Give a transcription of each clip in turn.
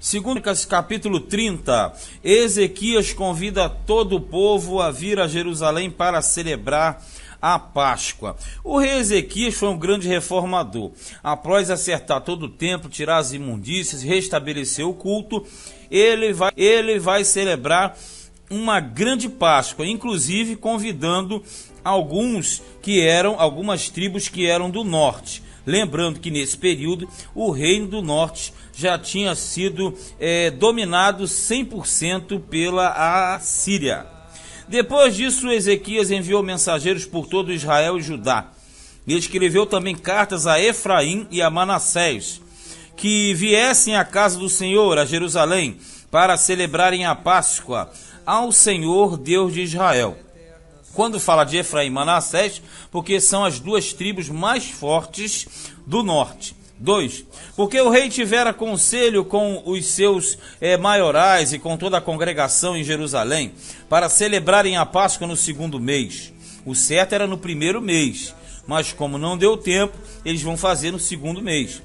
Segundo capítulo 30, Ezequias convida todo o povo a vir a Jerusalém para celebrar a Páscoa. O rei Ezequias foi um grande reformador. Após acertar todo o templo, tirar as imundícias, restabelecer o culto, ele vai celebrar uma grande Páscoa, inclusive convidando algumas tribos que eram do norte. Lembrando que nesse período o reino do norte já tinha sido dominado 100% pela Assíria. Depois disso, Ezequias enviou mensageiros por todo Israel e Judá. Ele escreveu também cartas a Efraim e a Manassés, que viessem à casa do Senhor, a Jerusalém, para celebrarem a Páscoa ao Senhor, Deus de Israel. Quando fala de Efraim e Manassés, porque são as duas tribos mais fortes do norte. 2. Porque o rei tivera conselho com os seus maiorais e com toda a congregação em Jerusalém, para celebrarem a Páscoa no segundo mês. O certo era no primeiro mês, mas como não deu tempo, eles vão fazer no segundo mês.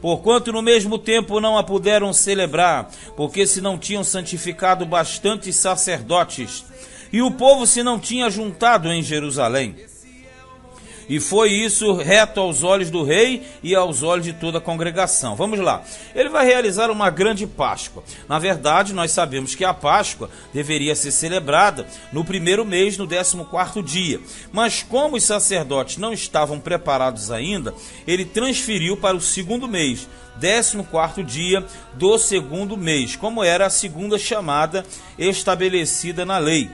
Porquanto no mesmo tempo não a puderam celebrar, porque se não tinham santificado bastantes sacerdotes, e o povo se não tinha juntado em Jerusalém. E foi isso reto aos olhos do rei e aos olhos de toda a congregação. Vamos lá. Ele vai realizar uma grande Páscoa. Na verdade, nós sabemos que a Páscoa deveria ser celebrada no primeiro mês, no 14º dia. Mas como os sacerdotes não estavam preparados ainda, ele transferiu para o segundo mês, 14º dia do segundo mês, como era a segunda chamada estabelecida na lei.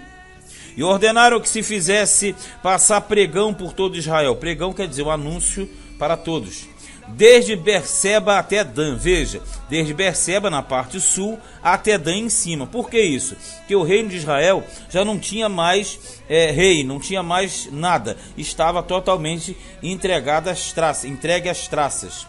E ordenaram que se fizesse passar pregão por todo Israel. Pregão quer dizer um anúncio para todos. Desde Berseba até Dan. Veja, desde Berseba na parte sul até Dan em cima. Por que isso? Porque o reino de Israel já não tinha mais rei, não tinha mais nada. Estava totalmente entregue às traças.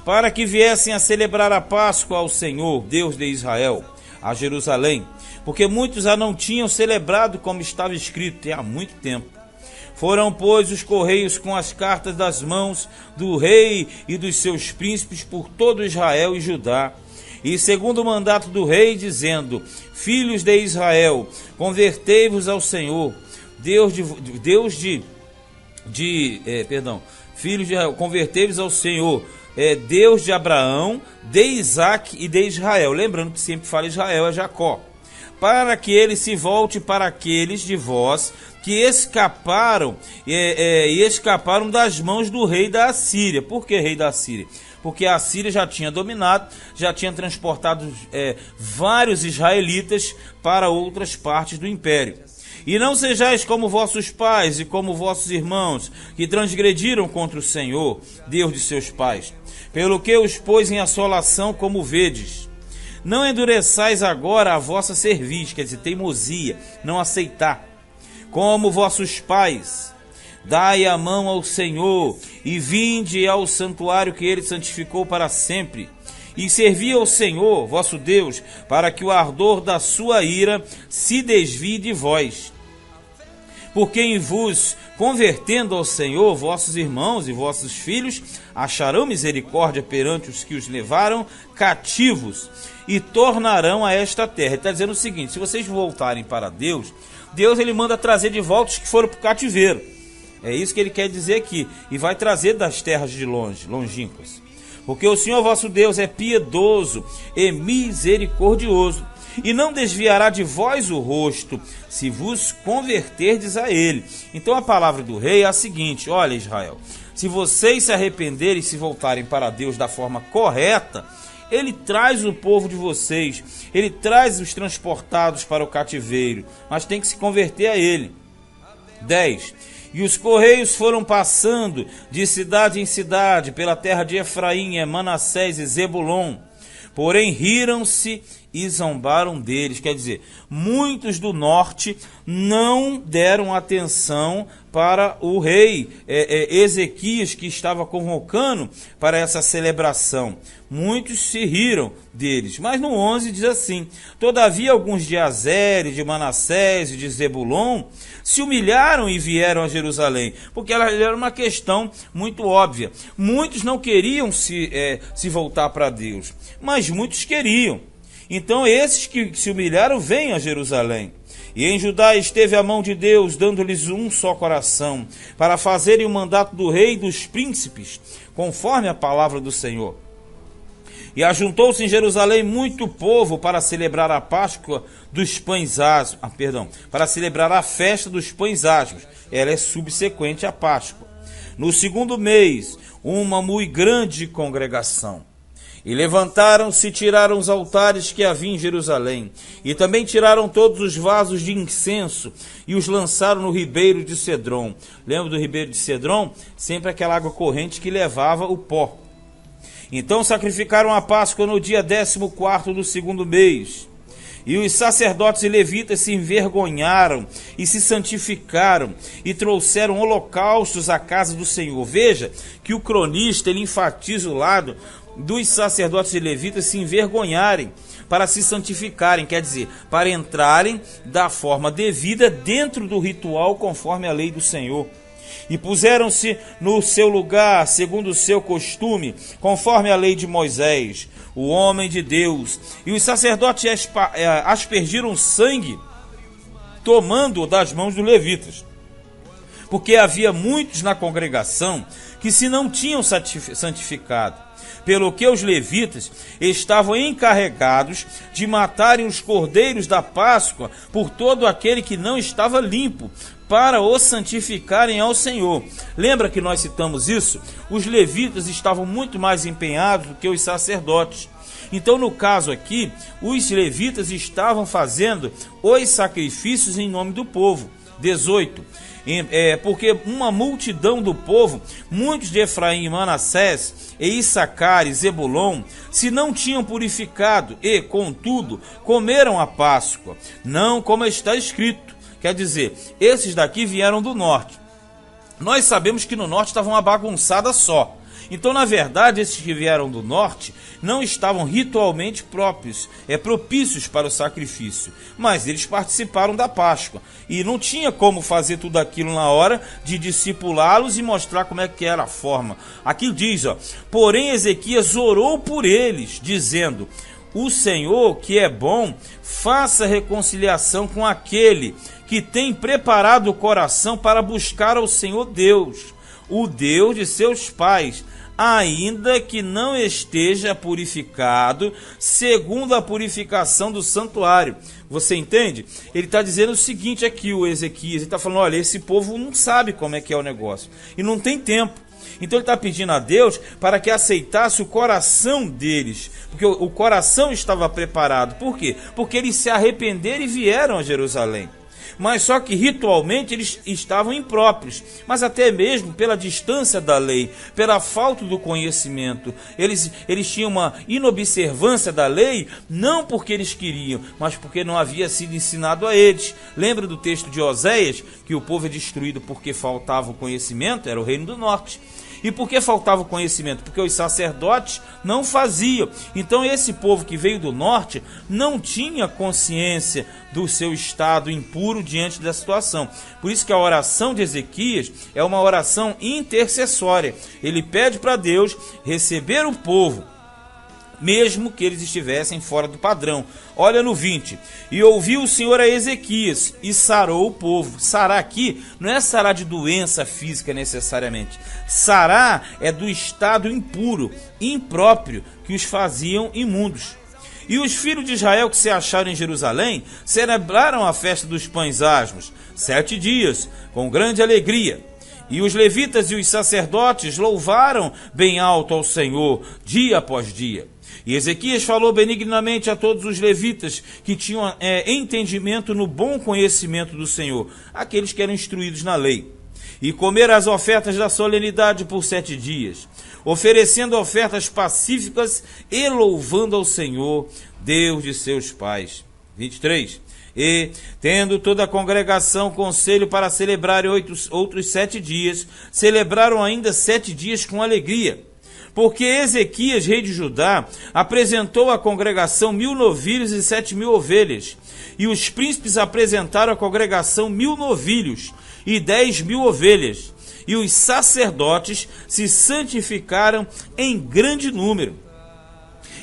Para que viessem a celebrar a Páscoa ao Senhor, Deus de Israel, a Jerusalém, porque muitos a não tinham celebrado como estava escrito há muito tempo. Foram, pois, os correios com as cartas das mãos do rei e dos seus príncipes por todo Israel e Judá, e segundo o mandato do rei, dizendo: filhos de Israel, convertei-vos ao Senhor, filhos de Israel, convertei-vos ao Senhor, Deus de Abraão, de Isaque e de Israel. Lembrando que sempre fala Israel é Jacó. Para que ele se volte para aqueles de vós que escaparam das mãos do rei da Assíria. Por que rei da Assíria? Porque a Assíria já tinha dominado, já tinha transportado vários israelitas para outras partes do império. E não sejais como vossos pais e como vossos irmãos, que transgrediram contra o Senhor, Deus de seus pais, pelo que os pôs em assolação, como vedes. Não endureçais agora a vossa cerviz, quer dizer, teimosia, não aceitar, como vossos pais. Dai a mão ao Senhor, e vinde ao santuário que ele santificou para sempre, e servi ao Senhor, vosso Deus, para que o ardor da sua ira se desvie de vós. Porque em vos convertendo ao Senhor, vossos irmãos e vossos filhos acharão misericórdia perante os que os levaram cativos e tornarão a esta terra. Ele está dizendo o seguinte: se vocês voltarem para Deus, Deus ele manda trazer de volta os que foram para o cativeiro. É isso que ele quer dizer aqui. E vai trazer das terras de longínquas. Porque o Senhor vosso Deus é piedoso e misericordioso, e não desviará de vós o rosto, se vos converterdes a ele. Então a palavra do rei é a seguinte: olha, Israel, se vocês se arrependerem e se voltarem para Deus da forma correta, ele traz o povo de vocês, ele traz os transportados para o cativeiro, mas tem que se converter a ele. 10. E os correios foram passando de cidade em cidade, pela terra de Efraim, Manassés e Zebulon. Porém riram-se e zombaram deles. Quer dizer, muitos do norte não deram atenção para o rei Ezequias, que estava convocando para essa celebração. Muitos se riram deles. Mas no 11 diz assim: todavia alguns de Azer, de Manassés e de Zebulon se humilharam e vieram a Jerusalém, porque era uma questão muito óbvia. Muitos não queriam se voltar para Deus, mas muitos queriam. Então esses que se humilharam vêm a Jerusalém. E em Judá esteve a mão de Deus, dando-lhes um só coração, para fazerem o mandato do rei e dos príncipes, conforme a palavra do Senhor. E ajuntou-se em Jerusalém muito povo para celebrar a Páscoa dos pães asmos, para celebrar a festa dos pães asmos. Ela é subsequente à Páscoa. No segundo mês, uma muito grande congregação. E levantaram-se e tiraram os altares que havia em Jerusalém, e também tiraram todos os vasos de incenso, e os lançaram no ribeiro de Cedron. Lembra do ribeiro de Cedron? Sempre aquela água corrente que levava o pó. Então sacrificaram a Páscoa no dia 14º do segundo mês. E os sacerdotes e levitas se envergonharam e se santificaram e trouxeram holocaustos à casa do Senhor. Veja que o cronista ele enfatiza o lado dos sacerdotes e levitas se envergonharem para se santificarem, quer dizer, para entrarem da forma devida dentro do ritual conforme a lei do Senhor. E puseram-se no seu lugar, segundo o seu costume, conforme a lei de Moisés, o homem de Deus. E os sacerdotes aspergiram sangue, tomando-o das mãos dos levitas. Porque havia muitos na congregação que se não tinham santificado, pelo que os levitas estavam encarregados de matarem os cordeiros da Páscoa por todo aquele que não estava limpo, para os santificarem ao Senhor. Lembra que nós citamos isso? Os levitas estavam muito mais empenhados do que os sacerdotes. Então, no caso aqui, os levitas estavam fazendo os sacrifícios em nome do povo. 18. Porque uma multidão do povo, muitos de Efraim, Manassés, e Issacar e Zebulon, se não tinham purificado e, contudo, comeram a Páscoa, não como está escrito. Quer dizer, esses daqui vieram do norte. Nós sabemos que no norte estava uma bagunçada só. Então, na verdade, esses que vieram do norte não estavam ritualmente propícios para o sacrifício. Mas eles participaram da Páscoa. E não tinha como fazer tudo aquilo na hora de discipulá-los e mostrar como é que era a forma. Aqui diz, porém Ezequias orou por eles, dizendo: o Senhor, que é bom, faça reconciliação com aquele que tem preparado o coração para buscar ao Senhor Deus, o Deus de seus pais, ainda que não esteja purificado segundo a purificação do santuário. Você entende? Ele está dizendo o seguinte aqui, o Ezequias, ele está falando, olha, esse povo não sabe como é que é o negócio, e não tem tempo. Então ele está pedindo a Deus para que aceitasse o coração deles, porque o coração estava preparado. Por quê? Porque eles se arrependeram e vieram a Jerusalém. Mas só que ritualmente eles estavam impróprios, mas até mesmo pela distância da lei, pela falta do conhecimento. Eles tinham uma inobservância da lei, não porque eles queriam, mas porque não havia sido ensinado a eles. Lembra do texto de Oséias, que o povo é destruído porque faltava o conhecimento? Era o reino do norte. E por que faltava o conhecimento? Porque os sacerdotes não faziam. Então esse povo que veio do norte não tinha consciência do seu estado impuro diante da situação. Por isso que a oração de Ezequias é uma oração intercessória. Ele pede para Deus receber o povo, mesmo que eles estivessem fora do padrão. Olha no 20. E ouviu o Senhor a Ezequias e sarou o povo. Sarar aqui não é sarar de doença física necessariamente. Sarar é do estado impuro, impróprio, que os faziam imundos. E os filhos de Israel que se acharam em Jerusalém celebraram a festa dos pães asmos, 7 dias, com grande alegria. E os levitas e os sacerdotes louvaram bem alto ao Senhor, dia após dia. E Ezequias falou benignamente a todos os levitas que tinham entendimento no bom conhecimento do Senhor, aqueles que eram instruídos na lei. E comeram as ofertas da solenidade por 7 dias, oferecendo ofertas pacíficas e louvando ao Senhor, Deus de seus pais. 23. E, tendo toda a congregação conselho para celebrarem outros 7 dias, celebraram ainda 7 dias com alegria. Porque Ezequias, rei de Judá, apresentou à congregação 1000 novilhos e 7.000 ovelhas. E os príncipes apresentaram à congregação 1000 novilhos e 10.000 ovelhas. E os sacerdotes se santificaram em grande número.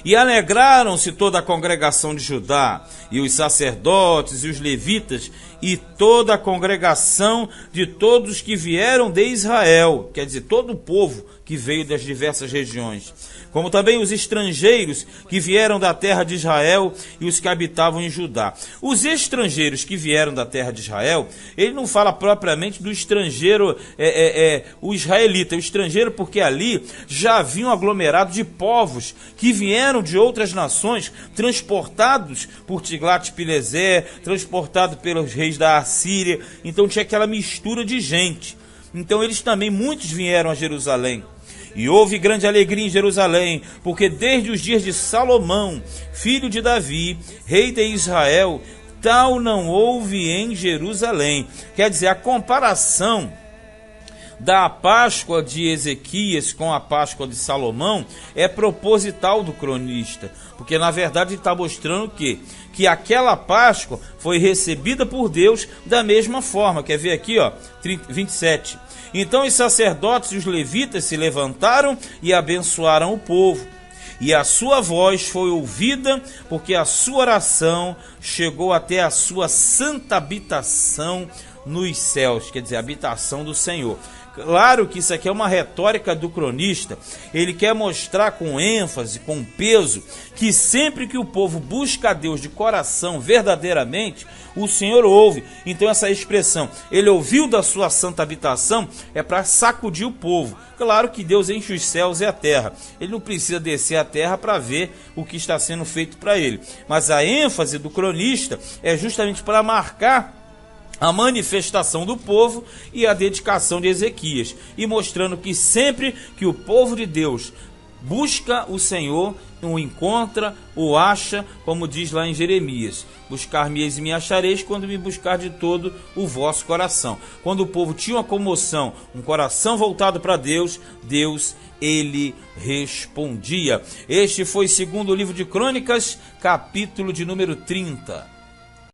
E alegraram-se toda a congregação de Judá, e os sacerdotes e os levitas, e toda a congregação de todos que vieram de Israel, quer dizer, todo o povo que veio das diversas regiões, como também os estrangeiros que vieram da terra de Israel e os que habitavam em Judá. Os estrangeiros que vieram da terra de Israel, ele não fala propriamente do estrangeiro, o israelita, o estrangeiro, porque ali já havia um aglomerado de povos que vieram de outras nações, transportados por Tiglat-Pileser, transportados pelos reis da Assíria. Então tinha aquela mistura de gente. Então eles também, muitos vieram a Jerusalém. E houve grande alegria em Jerusalém, porque desde os dias de Salomão, filho de Davi, rei de Israel, tal não houve em Jerusalém. Quer dizer, a comparação da Páscoa de Ezequias com a Páscoa de Salomão é proposital do cronista, porque na verdade ele está mostrando que aquela Páscoa foi recebida por Deus da mesma forma. Quer ver aqui, ó, 27. Então os sacerdotes e os levitas se levantaram e abençoaram o povo, e a sua voz foi ouvida, porque a sua oração chegou até a sua santa habitação nos céus, quer dizer, a habitação do Senhor. Claro que isso aqui é uma retórica do cronista. Ele quer mostrar com ênfase, com peso, que sempre que o povo busca a Deus de coração verdadeiramente, o Senhor ouve. Então essa expressão, ele ouviu da sua santa habitação, é para sacudir o povo. Claro que Deus enche os céus e a terra. Ele não precisa descer à terra para ver o que está sendo feito para ele. Mas a ênfase do cronista é justamente para marcar a manifestação do povo e a dedicação de Ezequias, e mostrando que sempre que o povo de Deus busca o Senhor, o encontra, o acha, como diz lá em Jeremias: buscar-me-eis e me achareis quando me buscar de todo o vosso coração. Quando o povo tinha uma comoção, um coração voltado para Deus, ele respondia. Este foi segundo o livro de Crônicas, capítulo de número 30.